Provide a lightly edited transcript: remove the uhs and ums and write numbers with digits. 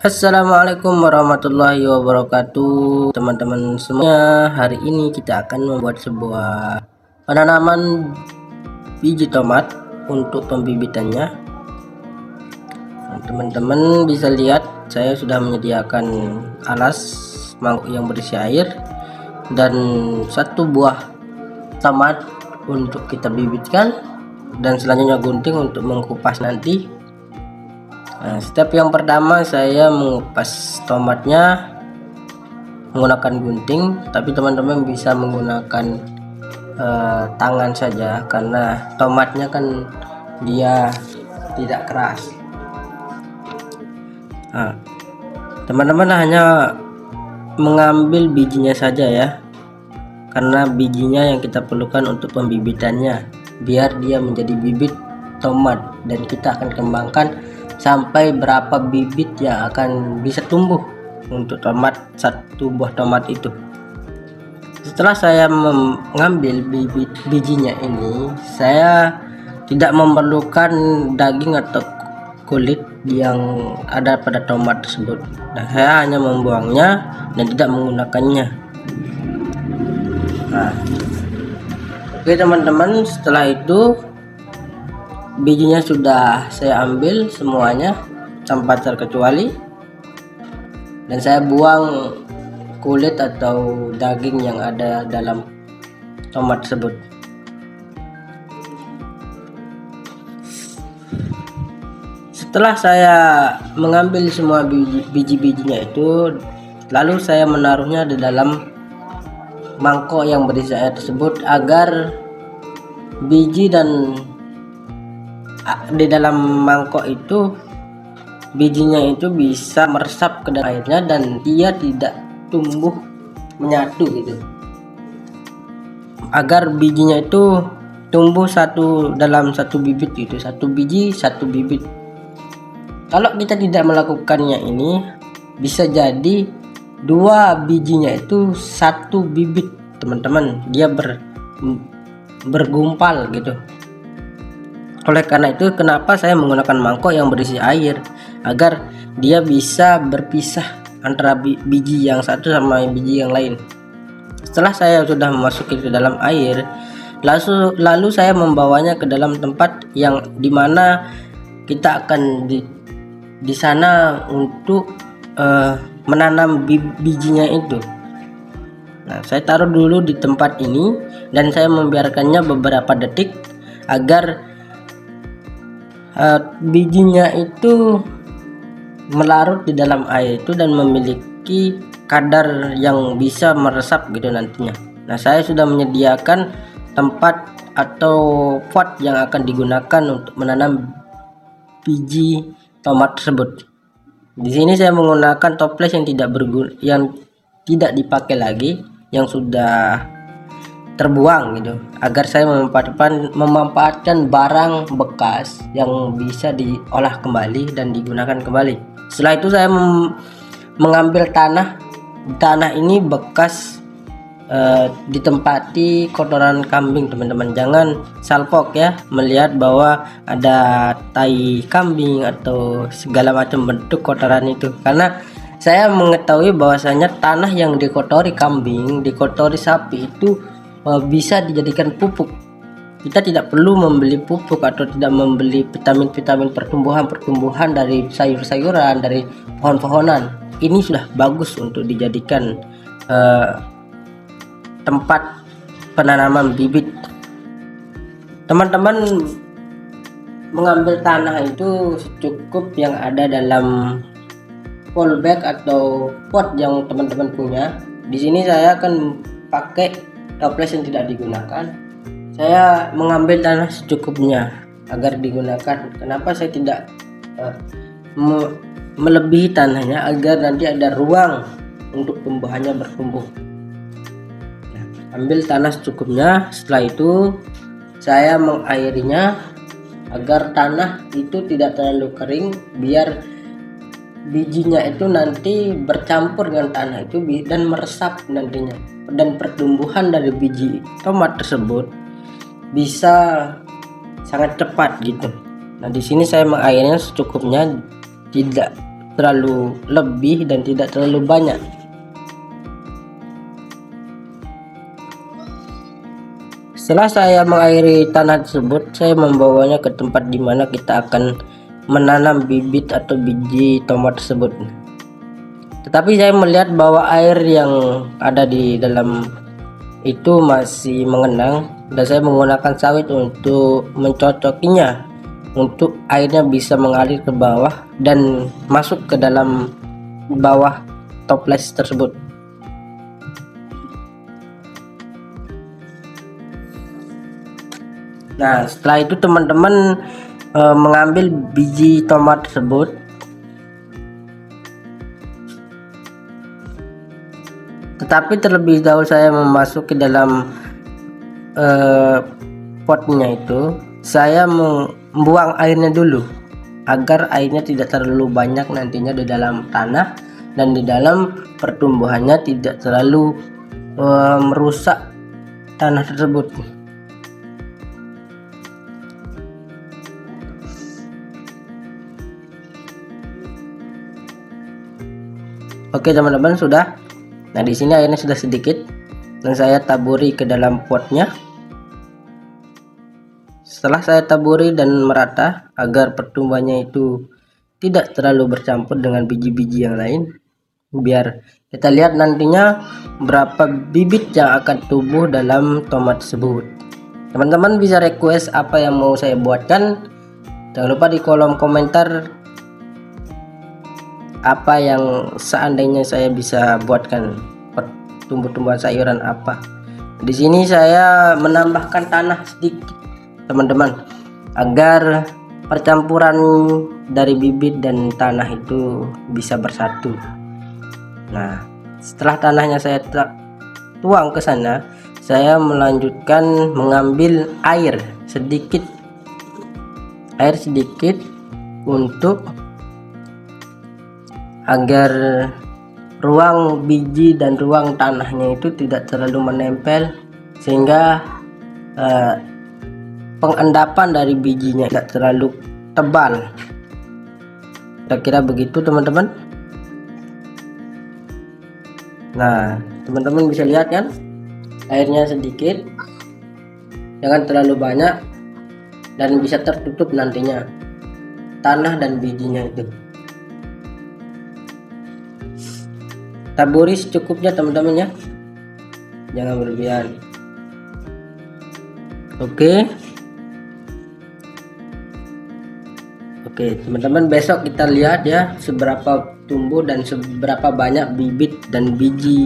Assalamualaikum warahmatullahi wabarakatuh, teman-teman semuanya. Hari ini kita akan membuat sebuah penanaman biji tomat untuk pembibitannya. Teman-teman bisa lihat saya sudah menyediakan alas mangkuk yang berisi air dan satu buah tomat untuk kita bibitkan, dan selanjutnya gunting untuk mengupas nanti. Nah, step yang pertama saya mengupas tomatnya menggunakan gunting, tapi teman-teman bisa menggunakan tangan saja karena tomatnya kan dia tidak keras. Nah, teman-teman hanya mengambil bijinya saja ya, karena bijinya yang kita perlukan untuk pembibitannya biar dia menjadi bibit tomat, dan kita akan kembangkan sampai berapa bibit yang akan bisa tumbuh untuk tomat, satu buah tomat itu. Setelah saya mengambil bijinya ini, saya tidak memerlukan daging atau kulit yang ada pada tomat tersebut. Nah, saya hanya membuangnya dan tidak menggunakannya. Nah, oke teman-teman, setelah itu bijinya sudah saya ambil semuanya tanpa terkecuali, dan saya buang kulit atau daging yang ada dalam tomat tersebut. Setelah saya mengambil semua biji-bijinya itu, lalu saya menaruhnya di dalam mangkok yang berisi air tersebut agar biji dan di dalam mangkok itu bijinya itu bisa meresap ke dalam airnya dan dia tidak tumbuh menyatu gitu, agar bijinya itu tumbuh dalam satu bibit itu, satu biji satu bibit. Kalau kita tidak melakukannya ini, bisa jadi dua bijinya itu satu bibit teman-teman, dia bergumpal gitu. Oleh karena itu, kenapa saya menggunakan mangkok yang berisi air, agar dia bisa berpisah antara biji yang satu sama biji yang lain. Setelah saya sudah memasuki ke dalam air, lalu saya membawanya ke dalam tempat yang dimana kita akan di sana untuk menanam bijinya itu. Nah, saya taruh dulu di tempat ini dan saya membiarkannya beberapa detik agar bijinya itu melarut di dalam air itu dan memiliki kadar yang bisa meresap gitu nantinya. Nah, saya sudah menyediakan tempat atau pot yang akan digunakan untuk menanam biji tomat tersebut. Di sini saya menggunakan toples yang tidak dipakai lagi, yang sudah terbuang gitu, agar saya memanfaatkan barang bekas yang bisa diolah kembali dan digunakan kembali. Setelah itu saya mengambil tanah ini bekas ditempati kotoran kambing teman-teman. Jangan salpok ya, melihat bahwa ada tai kambing atau segala macam bentuk kotoran itu, karena saya mengetahui bahwasanya tanah yang dikotori kambing, dikotori sapi itu bisa dijadikan pupuk. Kita tidak perlu membeli pupuk atau tidak membeli vitamin-vitamin pertumbuhan dari sayur-sayuran, dari pohon-pohonan. Ini sudah bagus untuk dijadikan tempat penanaman bibit. Teman-teman mengambil tanah itu cukup yang ada dalam polybag atau pot yang teman-teman punya. Di sini saya akan pakai toples yang tidak digunakan. Saya mengambil tanah secukupnya agar digunakan. Kenapa saya tidak melebihi tanahnya, agar nanti ada ruang untuk tumbuhannya bertumbuh. Nah, ambil tanah secukupnya. Setelah itu saya mengairinya agar tanah itu tidak terlalu kering, biar bijinya itu nanti bercampur dengan tanah itu dan meresap nantinya, dan pertumbuhan dari biji tomat tersebut bisa sangat cepat gitu. Nah, di sini saya mengairnya secukupnya, tidak terlalu lebih dan tidak terlalu banyak. Setelah saya mengairi tanah tersebut, saya membawanya ke tempat di mana kita akan menanam bibit atau biji tomat tersebut. Tetapi saya melihat bahwa air yang ada di dalam itu masih mengenang, dan saya menggunakan sawit untuk mencocokinya untuk airnya bisa mengalir ke bawah dan masuk ke dalam bawah toples tersebut. Nah, setelah itu teman-teman mengambil biji tomat tersebut, tetapi terlebih dahulu saya memasuki dalam potnya itu, saya membuang airnya dulu agar airnya tidak terlalu banyak nantinya di dalam tanah dan di dalam pertumbuhannya tidak terlalu merusak tanah tersebut. Oke teman-teman, sudah. Nah, di sini airnya sudah sedikit dan saya taburi ke dalam potnya. Setelah saya taburi dan merata agar pertumbuhannya itu tidak terlalu bercampur dengan biji-biji yang lain, biar kita lihat nantinya berapa bibit yang akan tumbuh dalam tomat tersebut. Teman-teman bisa request apa yang mau saya buatkan. Jangan lupa di kolom komentar apa yang seandainya saya bisa buatkan tumbuh-tumbuhan sayuran apa. Di sini saya menambahkan tanah sedikit teman-teman agar percampuran dari bibit dan tanah itu bisa bersatu. Nah, setelah tanahnya saya tuang ke sana, saya melanjutkan mengambil air sedikit untuk agar ruang biji dan ruang tanahnya itu tidak terlalu menempel, sehingga pengendapan dari bijinya tidak terlalu tebal. Kira-kira begitu teman-teman. Nah, teman-teman bisa lihat kan, airnya sedikit, jangan terlalu banyak, dan bisa tertutup nantinya tanah dan bijinya itu. Taburi secukupnya teman-teman ya, jangan berlebihan. Oke teman-teman, besok kita lihat ya seberapa tumbuh dan seberapa banyak bibit dan biji